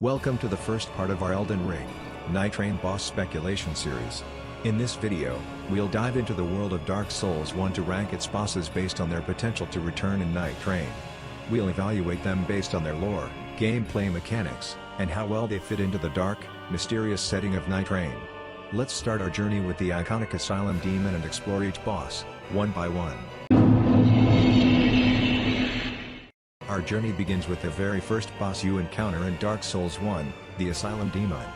Welcome to the first part of our Elden Ring Nightreign boss speculation series. In this video, we'll dive into the world of Dark Souls 1 to rank its bosses based on their potential to return in Nightreign. We'll evaluate them based on their lore, gameplay mechanics, and how well they fit into the dark, mysterious setting of Nightreign. Let's start our journey with the iconic Asylum Demon and explore each boss, one by one. Our journey begins with the very first boss you encounter in Dark Souls 1, the Asylum Demon.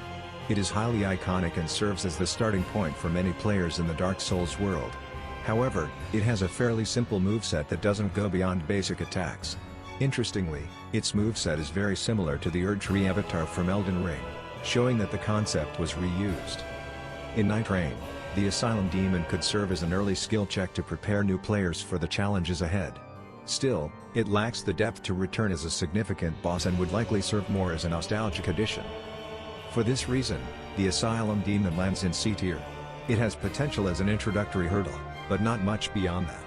It is highly iconic and serves as the starting point for many players in the Dark Souls world. However, it has a fairly simple moveset that doesn't go beyond basic attacks. Interestingly, its moveset is very similar to the Erdtree avatar from Elden Ring, showing that the concept was reused. In Nightreign, the Asylum Demon could serve as an early skill check to prepare new players for the challenges ahead. Still, it lacks the depth to return as a significant boss and would likely serve more as a nostalgic addition. For this reason, the Asylum Demon lands in C tier. It has potential as an introductory hurdle, but not much beyond that.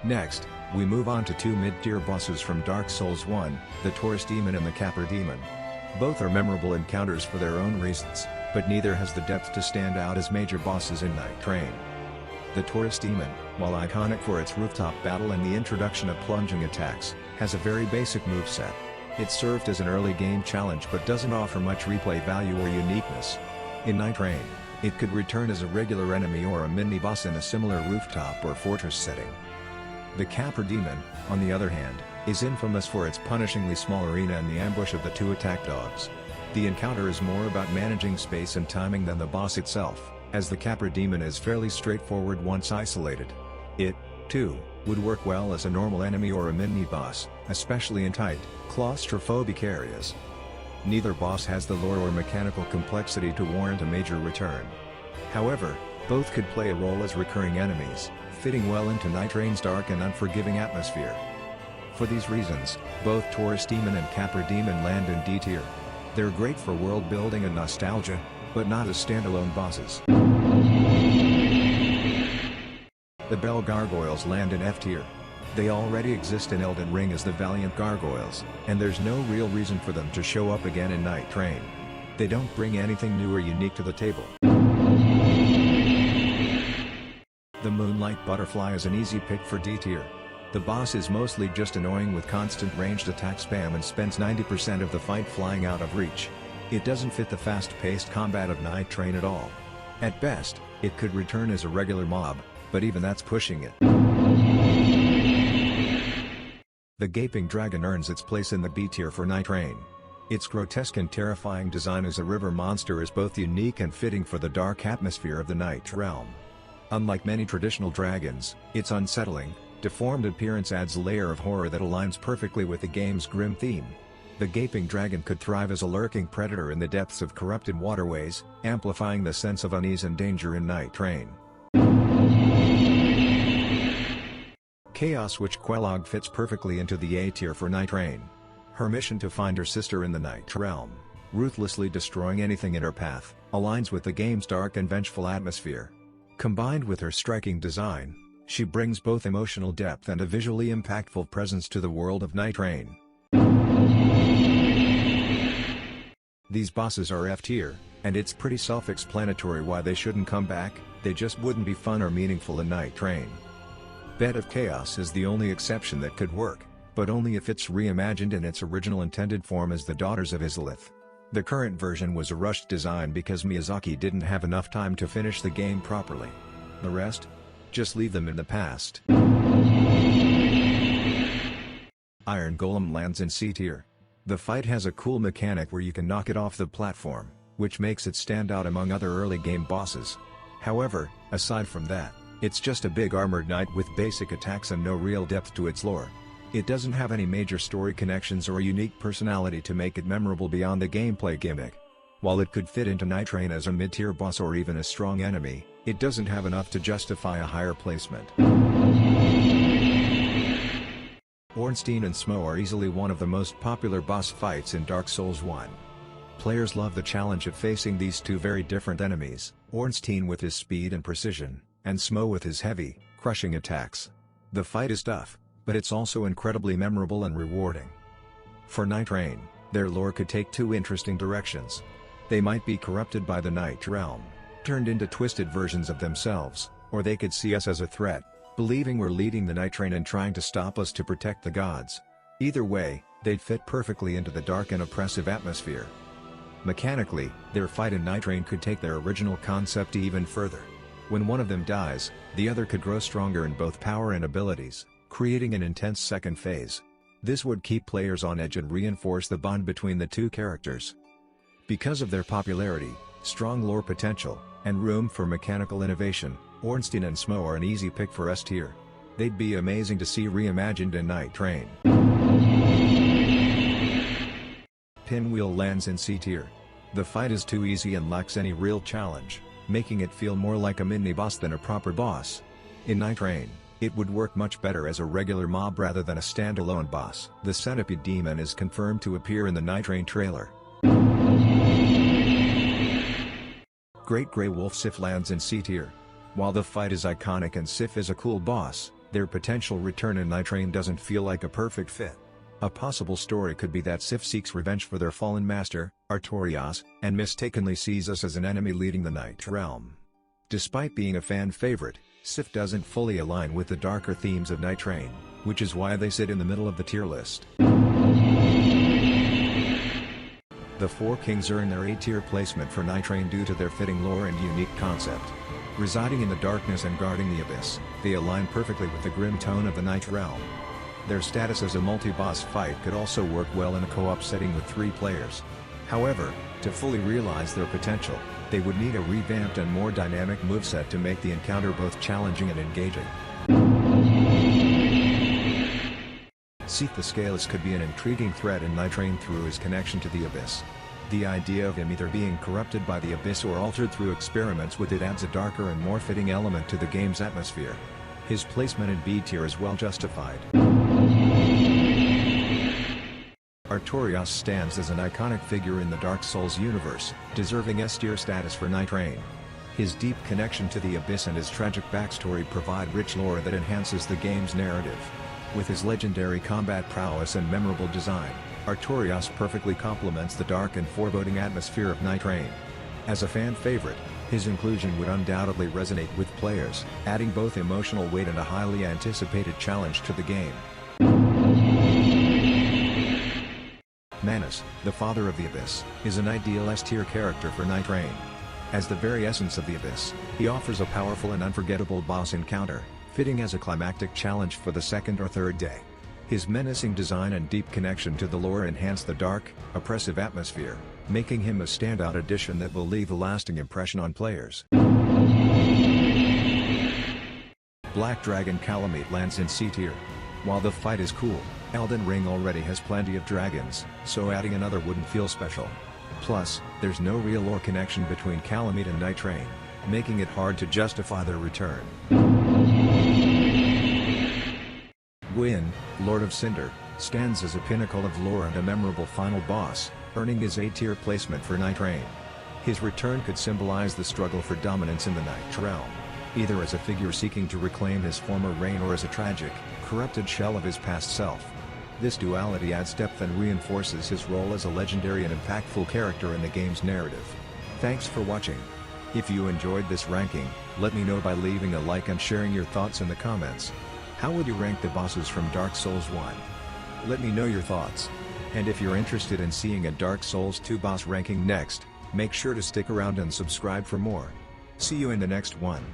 Next, we move on to two mid-tier bosses from Dark Souls 1, the Taurus Demon and the Capra Demon. Both are memorable encounters for their own reasons, but neither has the depth to stand out as major bosses in Nightreign. The Taurus Demon, while iconic for its rooftop battle and the introduction of plunging attacks, has a very basic moveset. It served as an early game challenge but doesn't offer much replay value or uniqueness. In Nightreign, it could return as a regular enemy or a mini-boss in a similar rooftop or fortress setting. The Capra Demon, on the other hand, is infamous for its punishingly small arena and the ambush of the two attack dogs. The encounter is more about managing space and timing than the boss itself, as the Capra Demon is fairly straightforward once isolated. It, too, would work well as a normal enemy or a mini-boss, especially in tight, claustrophobic areas. Neither boss has the lore or mechanical complexity to warrant a major return. However, both could play a role as recurring enemies, fitting well into Nightreign's dark and unforgiving atmosphere. For these reasons, both Taurus Demon and Capra Demon land in D tier. They're great for world building and nostalgia, but not as standalone bosses. The Bell Gargoyles land in F tier. They already exist in Elden Ring as the Valiant Gargoyles, and there's no real reason for them to show up again in Nightreign. They don't bring anything new or unique to the table. The Moonlight Butterfly is an easy pick for D tier. The boss is mostly just annoying with constant ranged attack spam and spends 90% of the fight flying out of reach. It doesn't fit the fast-paced combat of Nightreign at all. At best, it could return as a regular mob, but even that's pushing it. The Gaping Dragon earns its place in the B tier for Nightreign. Its grotesque and terrifying design as a river monster is both unique and fitting for the dark atmosphere of the Night Realm. Unlike many traditional dragons, its unsettling, deformed appearance adds a layer of horror that aligns perfectly with the game's grim theme. The Gaping Dragon could thrive as a lurking predator in the depths of corrupted waterways, amplifying the sense of unease and danger in Nightreign. Chaos Witch Quelaag fits perfectly into the A tier for Nightreign. Her mission to find her sister in the Night Realm, ruthlessly destroying anything in her path, aligns with the game's dark and vengeful atmosphere. Combined with her striking design, she brings both emotional depth and a visually impactful presence to the world of Nightreign. These bosses are F tier, and it's pretty self-explanatory why they shouldn't come back. They just wouldn't be fun or meaningful in Nightreign. Bed of Chaos is the only exception that could work, but only if it's reimagined in its original intended form as the Daughters of Izalith. The current version was a rushed design because Miyazaki didn't have enough time to finish the game properly. The rest? Just leave them in the past. Iron Golem lands in C tier. The fight has a cool mechanic where you can knock it off the platform, which makes it stand out among other early game bosses. However, aside from that, it's just a big armored knight with basic attacks and no real depth to its lore. It doesn't have any major story connections or a unique personality to make it memorable beyond the gameplay gimmick. While it could fit into Nightreign as a mid-tier boss or even a strong enemy, it doesn't have enough to justify a higher placement. Ornstein and Smough are easily one of the most popular boss fights in Dark Souls 1. Players love the challenge of facing these two very different enemies, Ornstein with his speed and precision, and Smough with his heavy, crushing attacks. The fight is tough, but it's also incredibly memorable and rewarding. For Nightreign, their lore could take two interesting directions. They might be corrupted by the Night Realm, turned into twisted versions of themselves, or they could see us as a threat, believing we're leading the Nightreign and trying to stop us to protect the gods. Either way, they'd fit perfectly into the dark and oppressive atmosphere. Mechanically, their fight in Nightreign could take their original concept even further. When one of them dies, the other could grow stronger in both power and abilities, creating an intense second phase. This would keep players on edge and reinforce the bond between the two characters. Because of their popularity, strong lore potential, and room for mechanical innovation, Ornstein and Smough are an easy pick for S tier. They'd be amazing to see reimagined in Nightreign. Pinwheel lands in C tier. The fight is too easy and lacks any real challenge, making it feel more like a mini-boss than a proper boss. In Nightreign, it would work much better as a regular mob rather than a standalone boss. The Centipede Demon is confirmed to appear in the Nightreign trailer. Great Grey Wolf Sif lands in C tier. While the fight is iconic and Sif is a cool boss, their potential return in Nightreign doesn't feel like a perfect fit. A possible story could be that Sif seeks revenge for their fallen master, Artorias, and mistakenly sees us as an enemy leading the Night Realm. Despite being a fan favorite, Sif doesn't fully align with the darker themes of Nightreign, which is why they sit in the middle of the tier list. The Four Kings earn their A tier placement for Nightreign due to their fitting lore and unique concept. Residing in the darkness and guarding the abyss, they align perfectly with the grim tone of the Night Realm. Their status as a multi-boss fight could also work well in a co-op setting with 3 players. However, to fully realize their potential, they would need a revamped and more dynamic moveset to make the encounter both challenging and engaging. Seath the Scaleless could be an intriguing threat in Nightreign through his connection to the Abyss. The idea of him either being corrupted by the Abyss or altered through experiments with it adds a darker and more fitting element to the game's atmosphere. His placement in B tier is well justified. Artorias stands as an iconic figure in the Dark Souls universe, deserving S tier status for Nightreign. His deep connection to the Abyss and his tragic backstory provide rich lore that enhances the game's narrative. With his legendary combat prowess and memorable design, Artorias perfectly complements the dark and foreboding atmosphere of Nightreign. As a fan favorite, his inclusion would undoubtedly resonate with players, adding both emotional weight and a highly anticipated challenge to the game. Manus, the Father of the Abyss, is an ideal S tier character for Nightreign. As the very essence of the Abyss, he offers a powerful and unforgettable boss encounter, fitting as a climactic challenge for the second or third day. His menacing design and deep connection to the lore enhance the dark, oppressive atmosphere, making him a standout addition that will leave a lasting impression on players. Black Dragon Kalameet lands in C tier. While the fight is cool, Elden Ring already has plenty of dragons, so adding another wouldn't feel special. Plus, there's no real lore connection between Calamity and Nightreign, making it hard to justify their return. Gwyn, Lord of Cinder, stands as a pinnacle of lore and a memorable final boss, earning his A tier placement for Nightreign. His return could symbolize the struggle for dominance in the Night Realm, either as a figure seeking to reclaim his former reign or as a tragic, corrupted shell of his past self. This duality adds depth and reinforces his role as a legendary and impactful character in the game's narrative. Thanks for watching. If you enjoyed this ranking, let me know by leaving a like and sharing your thoughts in the comments. How would you rank the bosses from Dark Souls 1? Let me know your thoughts. And if you're interested in seeing a Dark Souls 2 boss ranking next, make sure to stick around and subscribe for more. See you in the next one.